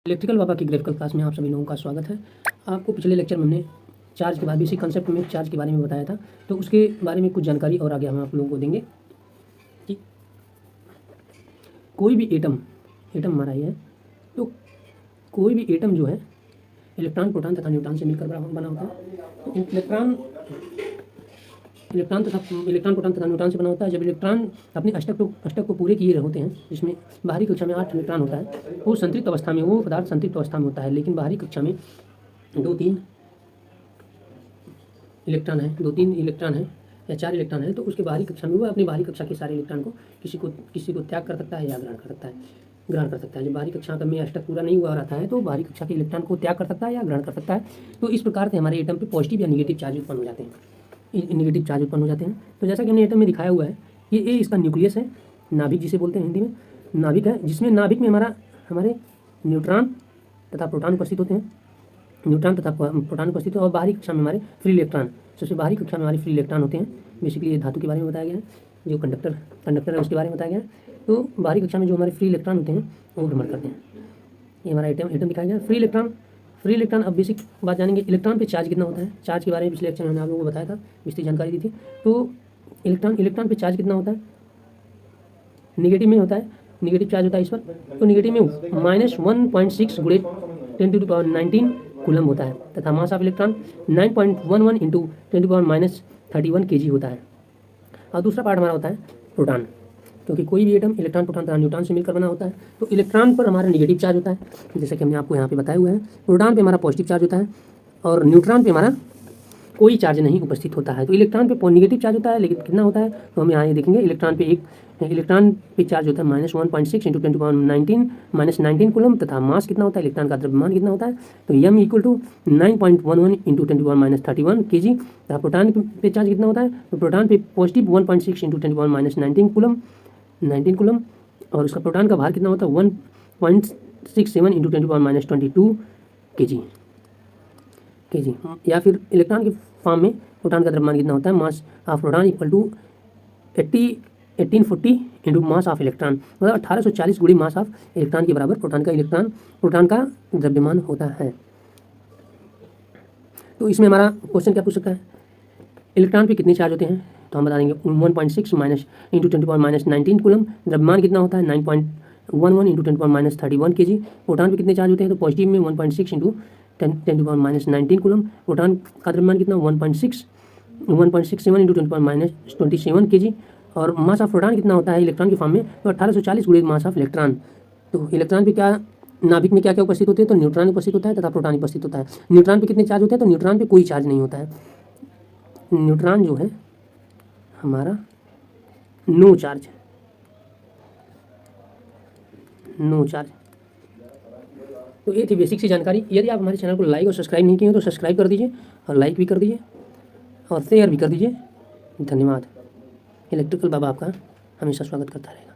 Electrical बाबा की graphical class में आप सभी लोगों का स्वागत है। आपको पिछले लेक्चर में हमने चार्ज के बारे में, इसी कंसेप्ट में चार्ज के बारे में बताया था, तो उसके बारे में कुछ जानकारी और आगे हम आप लोगों को देंगे कि कोई भी एटम हमारा ये है, तो कोई भी एटम जो है इलेक्ट्रॉन, प्रोटॉन तथा न्यूट्रॉन से मिलकर बना होता है। तो इलेक्ट्रॉन, प्रोटॉन तथा न्यूट्रॉन से बना होता है। जब इलेक्ट्रॉन अपने अष्टक को पूरे किए होते हैं, जिसमें बाहरी कक्षा में 8 इलेक्ट्रॉन होता है, वो संतृप्त अवस्था में, वो पदार्थ संतृप्त अवस्था में होता है, लेकिन बाहरी कक्षा में 2-3 इलेक्ट्रॉन है या 4 इलेक्ट्रॉन है, तो उसके बाहरी कक्षा में वो अपनी बाहरी कक्षा के सारे इलेक्ट्रॉन को किसी को त्याग कर सकता है या ग्रहण कर सकता है। जब बाहरी कक्षा में अष्टक पूरा नहीं हुआ रहता है, तो बाहरी कक्षा के इलेक्ट्रॉन को त्याग कर सकता है या ग्रहण कर सकता है। तो इस प्रकार से हमारे एटम पे पॉजिटिव या निगेटिव चार्ज उत्पन्न हो जाते हैं। तो जैसा कि हमने एटम में दिखाया हुआ है, ये इसका न्यूक्लियस है, नाभिक जिसे बोलते हैं हिंदी में, नाभिक है, जिसमें नाभिक में हमारे न्यूट्रॉन तथा प्रोटॉन उपस्थित होते हैं, और बाहरी कक्षा में हमारे फ्री इलेक्ट्रॉन, सबसे बाहरी कक्षा में हमारे फ्री इलेक्ट्रॉन होते हैं। बेसिकली ये धातु के बारे में बताया गया है, जो कंडक्टर है उसके बारे में बताया गया है। तो बाहरी कक्षा में जो हमारे फ्री इलेक्ट्रॉन होते हैं वो भ्रमण करते हैं। ये हमारा एटम दिखाया गया है। फ्री इलेक्ट्रॉन, अब बेसिक बात जानेंगे, इलेक्ट्रॉन पे चार्ज कितना होता है। चार्ज के बारे में पिछले लेक्चर में हमने आप लोगों को बताया था, विस्तृत जानकारी दी थी। तो इलेक्ट्रॉन पे चार्ज कितना होता है, निगेटिव में होता है, निगेटिव चार्ज होता है इस पर। तो निगेटिव में -1.6 × 10⁻19 कूलम होता है, तथा मास ऑफ इलेक्ट्रॉन 9.11 × 10⁻31 kg होता है। और दूसरा पार्ट हमारा होता है प्रोटॉन, क्योंकि कोई भी एटम इलेक्ट्रॉन, प्रोटॉन तथा न्यूट्रॉन से मिलकर बना होता है। तो इलेक्ट्रॉन पर हमारा निगेटिव चार्ज होता है, जैसे कि हमने आपको यहाँ पे बताया हुआ है। प्रोटॉन पे हमारा पॉजिटिव चार्ज होता है, और न्यूट्रॉन पे हमारा कोई चार्ज नहीं उपस्थित होता है। तो इलेक्ट्रॉन पे निगेटिव चार्ज होता है, लेकिन कितना होता है तो हम यहाँ ये देखेंगे। इलेक्ट्रॉन पे चार्ज होता है -1.6 × 10⁻19 कूलम, तथा मास कितना होता है, इलेक्ट्रॉन का द्रव्यमान कितना होता है, तो m = 9.11 × 10⁻31 kg। तथा प्रोटॉन पे चार्ज कितना होता है, तो प्रोटॉन पे पॉजिटिव 1.6 × 10⁻19 कूलम, और उसका प्रोटॉन का भार कितना होता है 1.67 × 10⁻22 kg। या फिर इलेक्ट्रॉन के फॉर्म में प्रोटॉन का द्रव्यमान कितना होता है, mass of proton = 1840 × mass of electron, मतलब 1840 × मास ऑफ इलेक्ट्रॉन के बराबर प्रोटॉन का द्रव्यमान होता है। तो इसमें हमारा क्वेश्चन क्या पूछ सकता है, इलेक्ट्रॉन पे कितने चार्ज होते हैं, तो हम बता देंगे 1.6 × 10⁻19 कूलम। द्रव्यमान कितना होता है 9.11 × 10⁻31 kg। प्रोटॉन पे कितने चार्ज होते हैं, तो पॉजिटिव में 1.6 × 10⁻19 कूलम। प्रोटॉन का द्रव्यमान कितना 1.67 × 10⁻27 kg। और मास ऑफ प्रोटॉन कितना होता है इलेक्ट्रॉन के फॉर्म में, तो 1840 × मास ऑफ इलेक्ट्रॉन। तो इलेक्ट्रॉन पे क्या, नाभिक में क्या क्या उपस्थित होते हैं, तो न्यूट्रॉन उपस्थित होता है तथा प्रोटॉन उपस्थित होता है। न्यूट्रॉन पे कितने चार्ज होते हैं, तो न्यूट्रॉन पे कोई चार्ज नहीं होता है। न्यूट्रॉन जो है हमारा नो चार्ज। तो ये थी बेसिक सी जानकारी। यदि आप हमारे चैनल को लाइक और सब्सक्राइब नहीं किए हैं तो सब्सक्राइब कर दीजिए, और लाइक भी कर दीजिए, और शेयर भी कर दीजिए। धन्यवाद। इलेक्ट्रिकल बाबा आपका हमेशा स्वागत करता रहेगा।